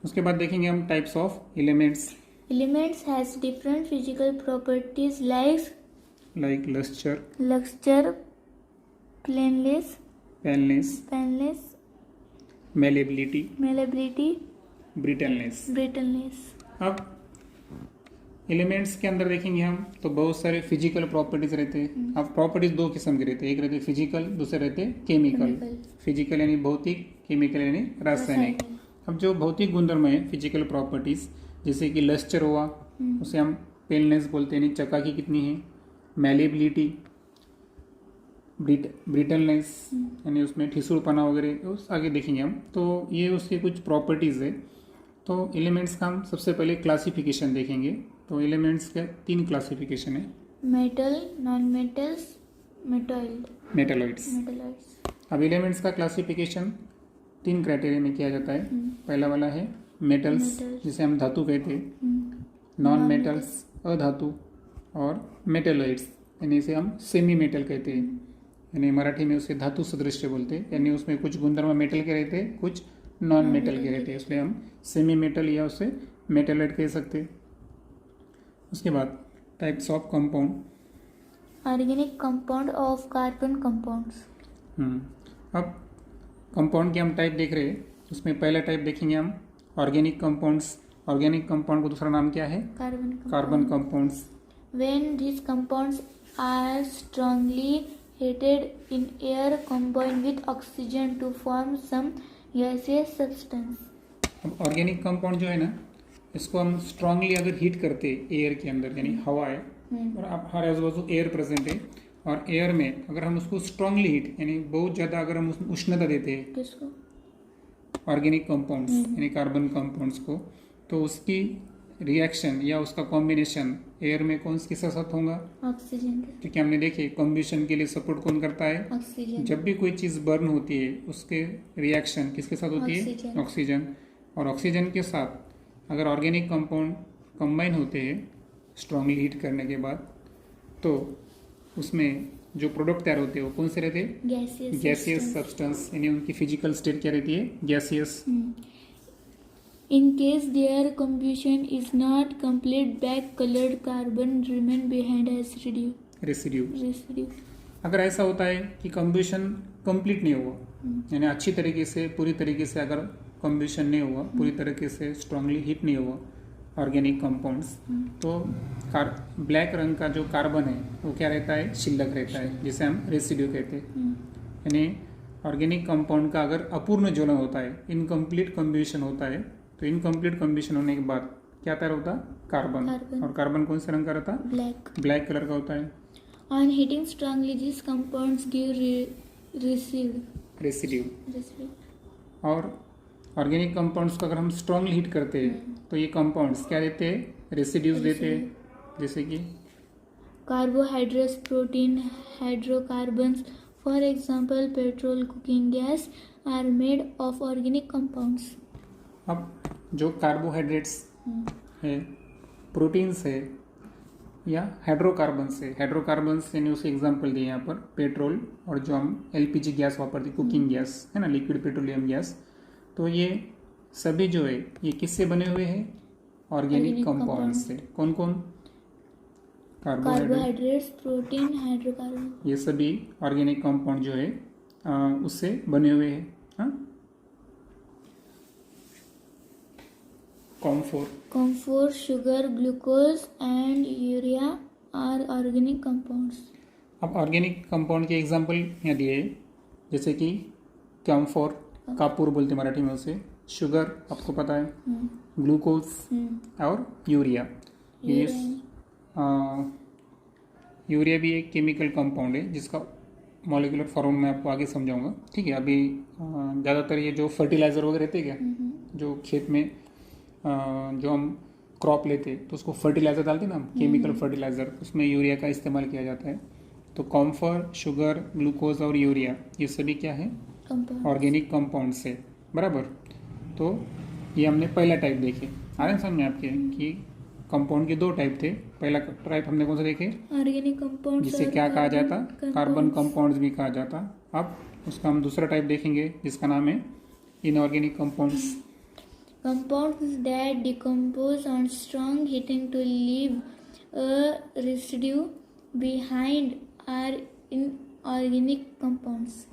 उसके बाद देखेंगे हम types of elements. Elements has different physical properties like luster, planaleness, paleness, malleability, brittleness। अब एलिमेंट्स के अंदर देखेंगे हम तो बहुत सारे फिजिकल प्रॉपर्टीज रहते हैं। अब प्रॉपर्टीज दो किस्म के रहते हैं, एक रहते फिजिकल, दूसरे रहते केमिकल। फिजिकल यानी भौतिक, केमिकल यानी रासायनिक। अब जो भौतिक गुणधर्म है फिजिकल प्रॉपर्टीज, जैसे कि लस्टर हुआ, उसे हम पेलनेस बोलते हैं, यानी चकाकी कितनी है। मैलेबिलिटी, ब्रिटलनेस यानी उसमें ठिसूलपना वगैरह, उस आगे देखेंगे हम। तो ये उसके कुछ प्रॉपर्टीज है। तो एलिमेंट्स का हम सबसे पहले क्लासिफिकेशन देखेंगे। तो एलिमेंट्स के 3 क्लासिफिकेशन है। Metal, non metals, metalloids. अब एलिमेंट्स का क्लासिफिकेशन 3 क्राइटेरिया में किया जाता है। पहला वाला है मेटल्स, जिसे हम धातु कहते हैं। नॉन मेटल्स अधातु, और मेटलॉइड्स यानी इसे हम सेमी मेटल कहते हैं, यानी मराठी में उसे धातु सदृश बोलते हैं। यानी उसमें कुछ गुणधर्म मेटल के रहते हैं, कुछ नॉन मेटल के रहते हैं, इसलिए हम सेमी मेटल या उसे मेटलॉइड कह सकते हैं। उसके बाद types of compound. Organic compound of carbon compounds. अब कंपाउंड के हम टाइप देख रहे हैं। उसमें पहला टाइप देखेंगे हम ऑर्गेनिक कंपाउंड्स। ऑर्गेनिक कंपाउंड को दूसरा नाम क्या है? Carbon compounds. When these compounds are strongly heated in air combined with oxygen to form some gaseous substance। अब ऑर्गेनिक कंपाउंड जो है ना, इसको हम स्ट्रांगली अगर हीट करते एयर के अंदर, यानी हवा है और अब हर आजू बाजू एयर प्रेजेंट है, और एयर में अगर हम उसको स्ट्रांगली हीट यानी बहुत ज़्यादा अगर हम उसमें उष्णता देते हैं किसको? ऑर्गेनिक कंपाउंड्स यानी कार्बन कंपाउंड्स को, तो उसकी रिएक्शन या उसका कॉम्बिनेशन एयर में कौन किसके साथ होगा? ऑक्सीजन। क्योंकि हमने देखे कॉम्बिनेशन के लिए सपोर्ट कौन करता है? ऑक्सीजन। जब भी कोई चीज़ बर्न होती है उसके रिएक्शन किसके साथ होती है? ऑक्सीजन। और ऑक्सीजन के साथ अगर ऑर्गेनिक कंपाउंड कंबाइन होते हैं स्ट्रांगली हीट करने के बाद, तो उसमें जो प्रोडक्ट तैयार होते हैं वो कौन से रहते हैं? गैसियस सब्सटेंस, यानी उनकी फिजिकल स्टेट क्या रहती है? Gaseous. In case their combustion is not complete, black colored carbon remain behind as residue। अगर ऐसा होता है कि कम्ब्यूशन कंप्लीट नहीं हुआ, यानी अच्छी तरीके से पूरी तरीके से अगर कम्ब्यूशन नहीं हुआ, पूरी तरीके से स्ट्रांगली हीट नहीं हुआ ऑर्गेनिक कंपाउंड्स, तो ब्लैक रंग का जो कार्बन है वो क्या रहता है? शिल्लक रहता है, जिसे हम रेसिड्यू कहते हैं। यानी ऑर्गेनिक कंपाउंड का अगर अपूर्ण ज्वलन होता है, इनकम्प्लीट कम्ब्यूशन होता है, तो इनकम्प्लीट कम्ब्यूशन होने के बाद क्या तैयार होता? कार्बन। और कार्बन कौन से रंग का रहता? ब्लैक कलर का होता है। On heating strongly, these compounds give residue. और ऑर्गेनिक कंपाउंड्स को अगर हम स्ट्रांगली हीट करते हैं तो ये कंपाउंड्स क्या देते हैं? रेसिड्यूज देते हैं, जैसे कि carbohydrates, protein, hydrocarbons, for example petrol, cooking gas are made of organic compounds. अब जो कार्बोहाइड्रेट्स है, प्रोटीन्स है, या हाइड्रोकार्बन्स है, हाइड्रोकार्बन्स यानी उसे एग्जांपल दिए यहाँ पर पेट्रोल, और जो हम एलपीजी गैस वापरते कुकिंग गैस है ना, लिक्विड पेट्रोलियम गैस, तो ये सभी जो है ये किससे बने हुए हैं? ऑर्गेनिक कंपाउंड से। कौन कौन? कार्बोहाइड्रेट्स, प्रोटीन, हाइड्रोकार्बन, ये सभी ऑर्गेनिक कंपाउंड जो है उससे बने हुए हैं। Camphor, sugar, glucose and urea are organic compounds। अब ऑर्गेनिक कंपाउंड के एग्जांपल यहाँ दिए हैं, जैसे कि कैम्फोर, कापूर बोलते मराठी में उसे, शुगर आपको पता है, ग्लूकोज और यूरिया। यूरिया भी एक केमिकल कंपाउंड है जिसका मॉलिक्यूलर फॉर्म में आपको आगे समझाऊंगा। ठीक है, अभी ज़्यादातर ये जो फर्टिलाइज़र वगैरह रहते हैं क्या, जो खेत में जो हम क्रॉप लेते तो उसको फर्टिलाइज़र डालते ना, केमिकल फर्टिलाइज़र, उसमें यूरिया का इस्तेमाल किया जाता है। तो कॉम्फर, शुगर, ग्लूकोज और यूरिया ये सभी क्या है? ऑर्गेनिक कंपाउंड से, बराबर। तो ये हमने पहला टाइप देखे। आ रहे हैं समझ में आपके कि कंपाउंड के 2 टाइप थे। पहला टाइप हमने कौन सा देखे? ऑर्गेनिक कंपाउंड, जिसे क्या कहा जाता? कार्बन कंपाउंड्स भी कहा जाता। अब उसका हम दूसरा टाइप देखेंगे जिसका नाम है inorganic compounds. Compounds that decompose on strong heating to leave a residue behind are inorganic compounds.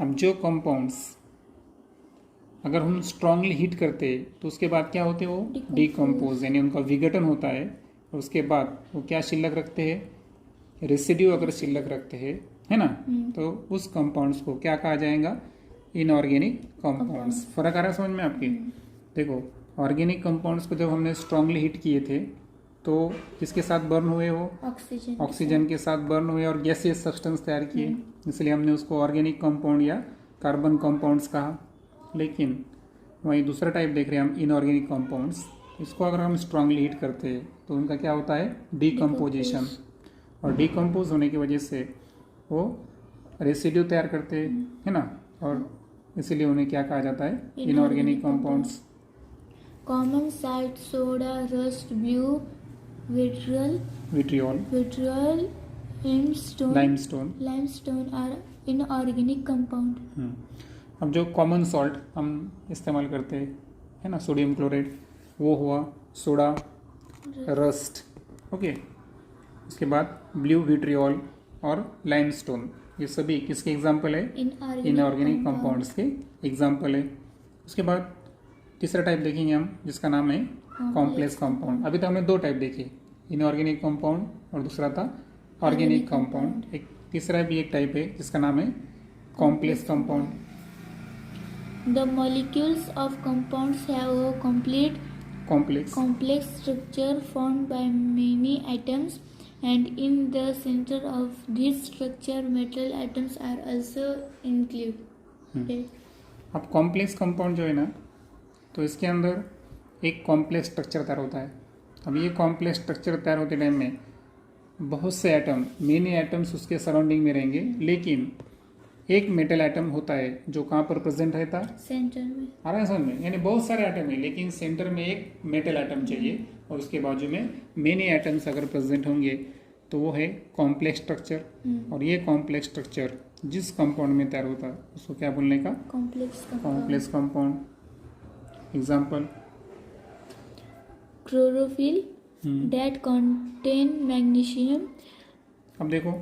अब जो कंपाउंड्स अगर हम स्ट्रांगली हीट करते हैं तो उसके बाद क्या होते हैं, वो डिकम्पोज यानी उनका विघटन होता है। और उसके बाद वो क्या शिल्लक रखते हैं, रेसिड्यू अगर शिल्लक रखते हैं, है ना, तो उस कंपाउंड्स को क्या कहा जाएगा, इनऑर्गेनिक कंपाउंड्स। फर्क आ रहा है समझ में आपके? देखो, ऑर्गेनिक कंपाउंड्स को जब हमने स्ट्रांगली हीट किए थे तो किसके साथ बर्न हुए, वो ऑक्सीजन के साथ बर्न हुए और गैसियस सब्सटेंस तैयार किए, इसलिए हमने उसको ऑर्गेनिक कंपाउंड या कार्बन कंपाउंड्स कहा। लेकिन वहीं दूसरा टाइप देख रहे हैं हम, इनऑर्गेनिक कंपाउंड्स। इसको अगर हम स्ट्रांगली हीट करते हैं तो उनका क्या होता है, डिकम्पोजिशन। और डिकम्पोज होने की वजह से वो रेसिड्यू तैयार करते हैं, है ना, और इसीलिए उन्हें क्या कहा जाता है, inorganic compounds. Common salt, soda, rust, blue, vitriol, limestone are inorganic compound. अब जो कॉमन सॉल्ट हम इस्तेमाल करते हैं, है ना, सोडियम क्लोराइड, वो हुआ, सोडा, रस्ट, ओके। उसके बाद ब्लू विट्रियोल और लाइमस्टोन, ये सभी किसके एग्जाम्पल है, इनऑर्गेनिक कंपाउंड्स के एग्जाम्पल है। उसके बाद तीसरा टाइप देखेंगे हम जिसका नाम है कॉम्प्लेक्स कंपाउंड। अभी तो हमने दो टाइप देखे, इनऑर्गेनिक कंपाउंड और दूसरा था ऑर्गेनिक कंपाउंड। एक तीसरा भी एक टाइप है जिसका नाम है complex compound. The molecules of compounds have a complex structure formed by many atoms, and in the center of this structure metal atoms are also included. अब कॉम्प्लेक्स कंपाउंड जो है ना, तो इसके अंदर एक कॉम्प्लेक्स स्ट्रक्चर तैयार होता है। अब ये कॉम्प्लेक्स स्ट्रक्चर तैयार होते टाइम में बहुत से एटम, मेनी एटम्स उसके सराउंडिंग में रहेंगे, लेकिन एक मेटल एटम होता है जो कहाँ पर प्रेजेंट रहता, सेंटर में। आ रहा है समझ में? यानी बहुत सारे एटम है लेकिन सेंटर में एक मेटल एटम चाहिए और उसके बाजू में मेनी एटम्स अगर प्रेजेंट होंगे तो वो है कॉम्प्लेक्स स्ट्रक्चर। और ये कॉम्प्लेक्स स्ट्रक्चर जिस कंपाउंड में तैयार होता है उसको क्या बोलने का, complex compound. Example, chlorophyll that contain magnesium। अब देखो,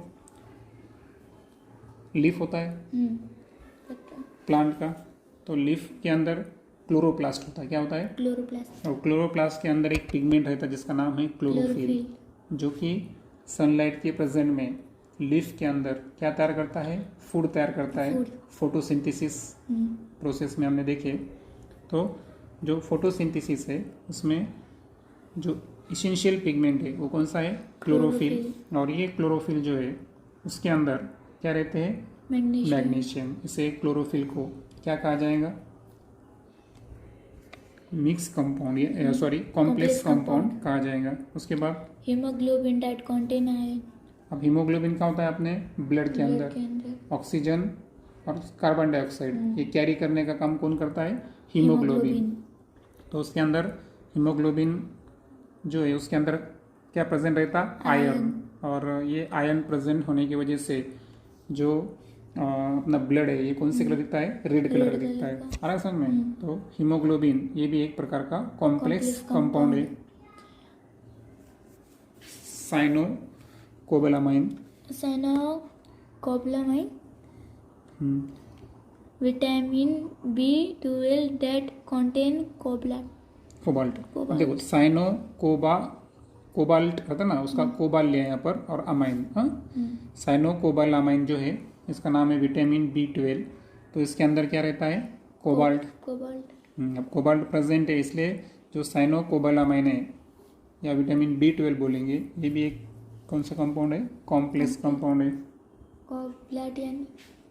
लीफ होता है प्लांट का, तो लीफ के अंदर क्लोरोप्लास्ट होता है। क्या होता है, क्लोरोप्लास्ट। और क्लोरोप्लास्ट के अंदर एक पिगमेंट रहता है जिसका नाम है क्लोरोफिल, जो कि सनलाइट के प्रेजेंट में लीफ के अंदर क्या तैयार करता है, फूड तैयार करता है। फोटोसिंथेसिस प्रोसेस में हमने देखे, तो जो फोटोसिंथेसिस है उसमें जो इसेंशियल पिगमेंट है वो कौन सा है, क्लोरोफिल। और ये क्लोरोफिल जो है उसके अंदर क्या रहते हैं, मैग्नीशियम। इसे क्लोरोफिल को क्या कहा जाएगा, mix compound, sorry complex compound कहा जाएगा। उसके बाद हीमोग्लोबिन दैट कंटेन आयरन। अब हीमोग्लोबिन का होता है अपने ब्लड के अंदर ऑक्सीजन और कार्बन डाइऑक्साइड, ये कैरी करने का काम कौन करता है, हीमोग्लोबिन। तो उसके अंदर हीमोग्लोबिन जो है उसके अंदर क्या प्रेजेंट रहता, आयरन। और ये आयरन प्रेजेंट होने की वजह से जो अपना ब्लड है ये कौन से कलर दिखता है, रेड कलर दिखता है। आ रहा है समझ में? तो हीमोग्लोबिन ये भी एक प्रकार का कॉम्प्लेक्स कंपाउंड है। साइनोकोबालामाइन, vitamin B12 that contain cobalt. देखो, कोबाल्ट रहता ना, उसका कोबाल लिया यहाँ पर, और अमाइन, साइनोकोबालामाइन जो है इसका नाम है विटामिन B12। तो इसके अंदर क्या रहता है, कोबाल्ट। अब कोबाल्ट प्रेजेंट है, इसलिए जो साइनोकोबालामाइन है या विटामिन B12 बोलेंगे, ये भी एक कौन सा कंपाउंड है, कॉम्प्लेक्स कंपाउंड है।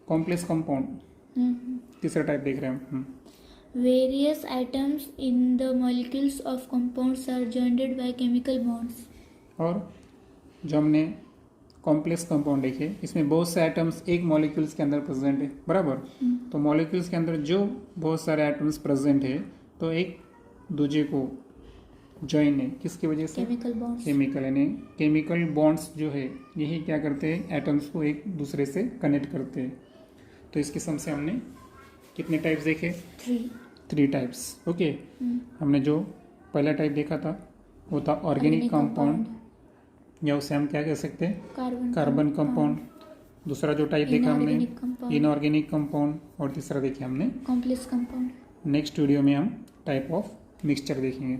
कॉम्प्लेक्स कंपाउंड तीसरा टाइप देख रहे हैं हम। Various atoms in the molecules of compounds are joined by chemical bonds। और जो हमने कॉम्प्लेक्स कंपाउंड देखे, इसमें बहुत से एटम्स एक मॉलिक्यूल्स के अंदर प्रेजेंट है, बराबर। तो मॉलिक्यूल्स के अंदर जो बहुत सारे एटम्स प्रेजेंट है तो एक दूसरे को ज्वाइन है, किसकी वजह से, केमिकल, यानी केमिकल बॉन्ड्स जो है यही क्या करते हैं, एटम्स को एक दूसरे से कनेक्ट करते हैं। तो इस किस्म से हमने कितने टाइप्स देखे, 3 टाइप्स। ओके, हमने जो पहला टाइप देखा था वो था ऑर्गेनिक कंपाउंड, या उसे हम क्या कह सकते हैं, कार्बन कंपाउंड। दूसरा जो टाइप देखा हमने इनऑर्गेनिक कंपाउंड, और तीसरा देखिए हमने कॉम्प्लेक्स कंपाउंड। नेक्स्ट वीडियो में हम टाइप ऑफ मिक्सचर देखेंगे।